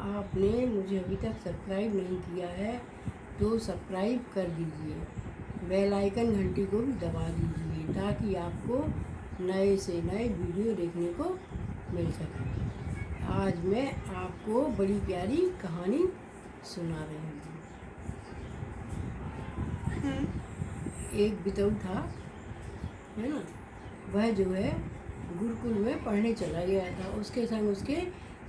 आपने मुझे अभी तक सब्सक्राइब नहीं किया है तो सब्सक्राइब कर दीजिए, बेल आइकन घंटी को भी दबा दीजिए ताकि आपको नए से नए वीडियो देखने को मिल सके। आज मैं आपको बड़ी प्यारी कहानी सुना रही हूँ। एक बितऊ था, है ना, वह जो है गुरुकुल में पढ़ने चला गया था। उसके संग उसके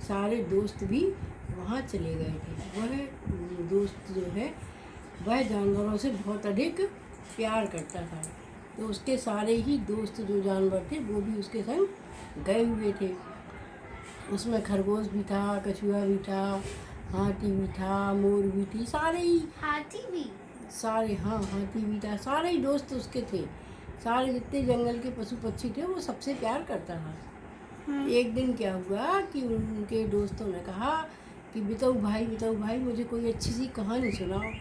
सारे दोस्त भी वहाँ चले गए थे। वह दोस्त जो है वह जानवरों से बहुत अधिक प्यार करता था, तो उसके सारे ही दोस्त जो जानवर थे वो भी उसके संग गए हुए थे। उसमें खरगोश भी था, कछुआ भी था, हाथी भी था, मोर भी थी, सारे ही हाथी भी, सारे, हाँ हाथी भी था, सारे ही दोस्त उसके थे। सारे जितने जंगल के पशु पक्षी थे वो सबसे प्यार करता था। एक दिन क्या हुआ कि उनके दोस्तों ने कहा कि बितऊ भाई मुझे कोई अच्छी सी कहानी सुनाओ।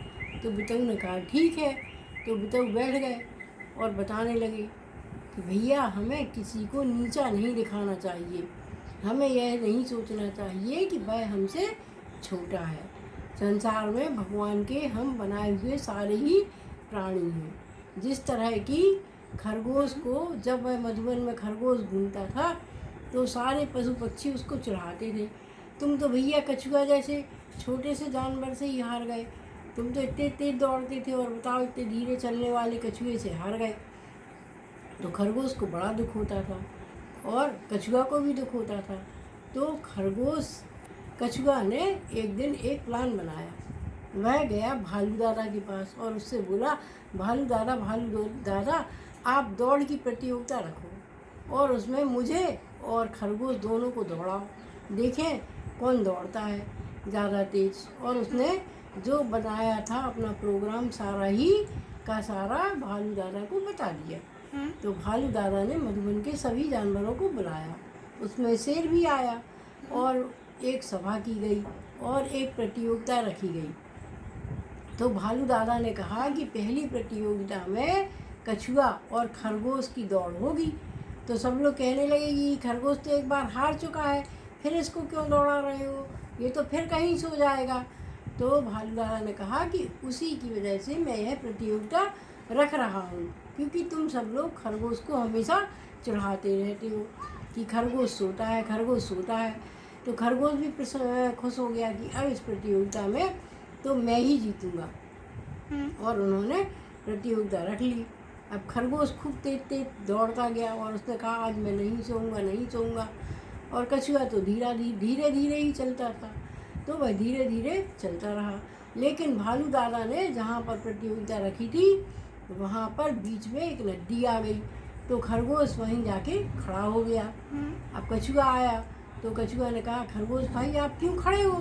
तो बितऊ ने कहा ठीक है। तो बितऊ बैठ गए और बताने लगे कि भैया हमें किसी को नीचा नहीं दिखाना चाहिए, हमें यह नहीं सोचना चाहिए कि वह हमसे छोटा है। संसार में भगवान के हम बनाए हुए सारे ही प्राणी हैं। जिस तरह की खरगोश को, जब वह मधुबन में खरगोश घूमता था तो सारे पशु पक्षी उसको चढ़ाते थे, तुम तो भैया कछुआ जैसे छोटे से जानवर से ही हार गए, तुम तो इतने तेज दौड़ते थे और बताओ इतने धीरे चलने वाले कछुए से हार गए। तो खरगोश को बड़ा दुख होता था और कछुआ को भी दुख होता था। तो कछुआ ने एक दिन एक प्लान बनाया। वह गया भालू दादा के पास और उससे बोला, भालू दादा आप दौड़ की प्रतियोगिता रखो और उसमें मुझे और खरगोश दोनों को दौड़ाओ, देखें कौन दौड़ता है ज़्यादा तेज। और उसने जो बनाया था अपना प्रोग्राम सारा ही का सारा भालू दादा को बता दिया। तो भालू दादा ने मधुबन के सभी जानवरों को बुलाया, उसमें शेर भी आया और एक सभा की गई और एक प्रतियोगिता रखी गई। तो भालू दादा ने कहा कि पहली प्रतियोगिता में कछुआ और खरगोश की दौड़ होगी। तो सब लोग कहने लगे कि खरगोश तो एक बार हार चुका है, फिर इसको क्यों दौड़ा रहे हो, ये तो फिर कहीं सो जाएगा। तो भालू दादा ने कहा कि उसी की वजह से मैं यह प्रतियोगिता रख रहा हूँ, क्योंकि तुम सब लोग खरगोश को हमेशा चढ़ाते रहते हो कि खरगोश सोता है, खरगोश सोता है। तो खरगोश भी खुश हो गया कि अब इस प्रतियोगिता में तो मैं ही जीतूँगा, और उन्होंने प्रतियोगिता रख ली। अब खरगोश खूब तेज दौड़ता गया और उसने कहा आज मैं नहीं सोऊंगा। और कछुआ तो धीरे धीरे ही चलता था, तो वह धीरे धीरे चलता रहा। लेकिन भालू दादा ने जहाँ पर प्रतियोगिता रखी थी वहाँ पर बीच में एक नदी आ गई, तो खरगोश वहीं जाके खड़ा हो गया। अब कछुआ आया तो कछुआ ने कहा, खरगोश भाई आप क्यों खड़े हो?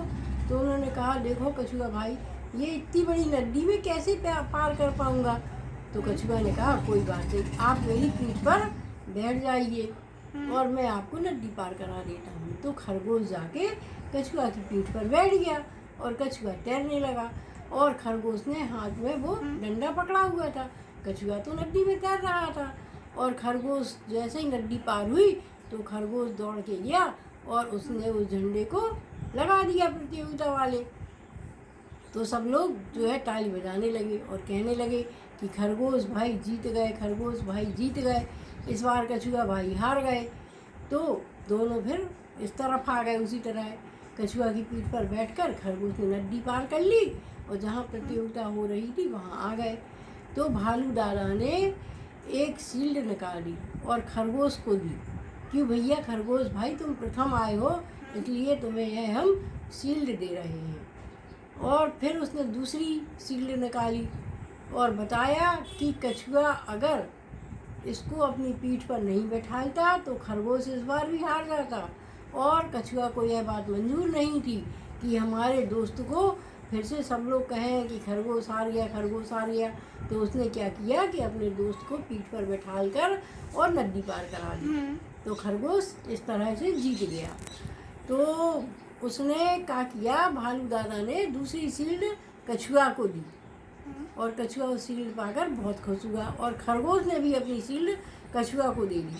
तो उन्होंने कहा, देखो कछुआ भाई, ये इतनी बड़ी नदी में कैसे पार कर पाऊंगा? तो कछुआ ने कहा, कोई बात नहीं, आप मेरी पीठ पर बैठ जाइए और मैं आपको नदी पार करा देता हूँ। तो खरगोश जाके कछुआ की पीठ पर बैठ गया और कछुआ तैरने लगा और खरगोश ने हाथ में वो डंडा पकड़ा हुआ था। कछुआ तो नदी में तैर रहा था और खरगोश जैसे ही नदी पार हुई तो खरगोश दौड़ के गया और उसने उस झंडे को लगा दिया प्रतियोगिता वाले। तो सब लोग जो है ताली बजाने लगे और कहने लगे कि खरगोश भाई जीत गए, खरगोश भाई जीत गए, इस बार कछुआ भाई हार गए। तो दोनों फिर इस तरफ आ गए। उसी तरह कछुआ की पीठ पर बैठकर खरगोश ने नदी पार कर ली और जहाँ प्रतियोगिता हो रही थी वहाँ आ गए। तो भालू दादा ने एक शील्ड निकाली और खरगोश को दी, क्यों भैया खरगोश भाई तुम प्रथम आए हो इसलिए तुम्हें यह हम शील्ड दे रहे हैं। और फिर उसने दूसरी शील्ड निकाली और बताया कि कछुआ अगर इसको अपनी पीठ पर नहीं बैठाता तो खरगोश इस बार भी हार जाता, और कछुआ को यह बात मंजूर नहीं थी कि हमारे दोस्त को फिर से सब लोग कहें कि खरगोश हार गया, खरगोश हार गया। तो उसने क्या किया कि अपने दोस्त को पीठ पर बैठा कर और नदी पार करा दी। तो खरगोश इस तरह से जीत गया। तो उसने क्या किया, भालू दादा ने दूसरी शील्ड कछुआ को दी और कछुआ उस शील्ड पाकर बहुत खुश हुआ, और खरगोश ने भी अपनी शील्ड कछुआ को दे दी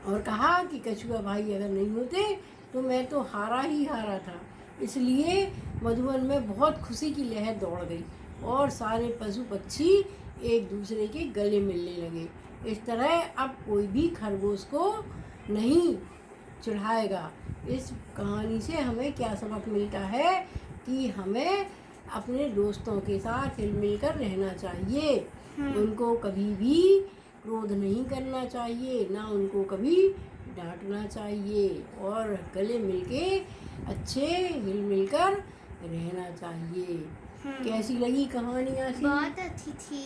और कहा कि कछुआ भाई अगर नहीं होते तो मैं तो हारा ही हारा था, इसलिए मधुवन में बहुत खुशी की लहर दौड़ गई और सारे पशु पक्षी एक दूसरे के गले मिलने लगे। इस तरह अब कोई भी खरगोश को नहीं चिढ़ाएगा। इस कहानी से हमें क्या सबक मिलता है कि हमें अपने दोस्तों के साथ हिल मिल कर रहना चाहिए। उनको कभी भी क्रोध नहीं करना चाहिए, ना उनको कभी डांटना चाहिए और गले मिलके अच्छे हिल मिलकर रहना चाहिए। कैसी लगी कहानी आशी? बहुत अच्छी थी।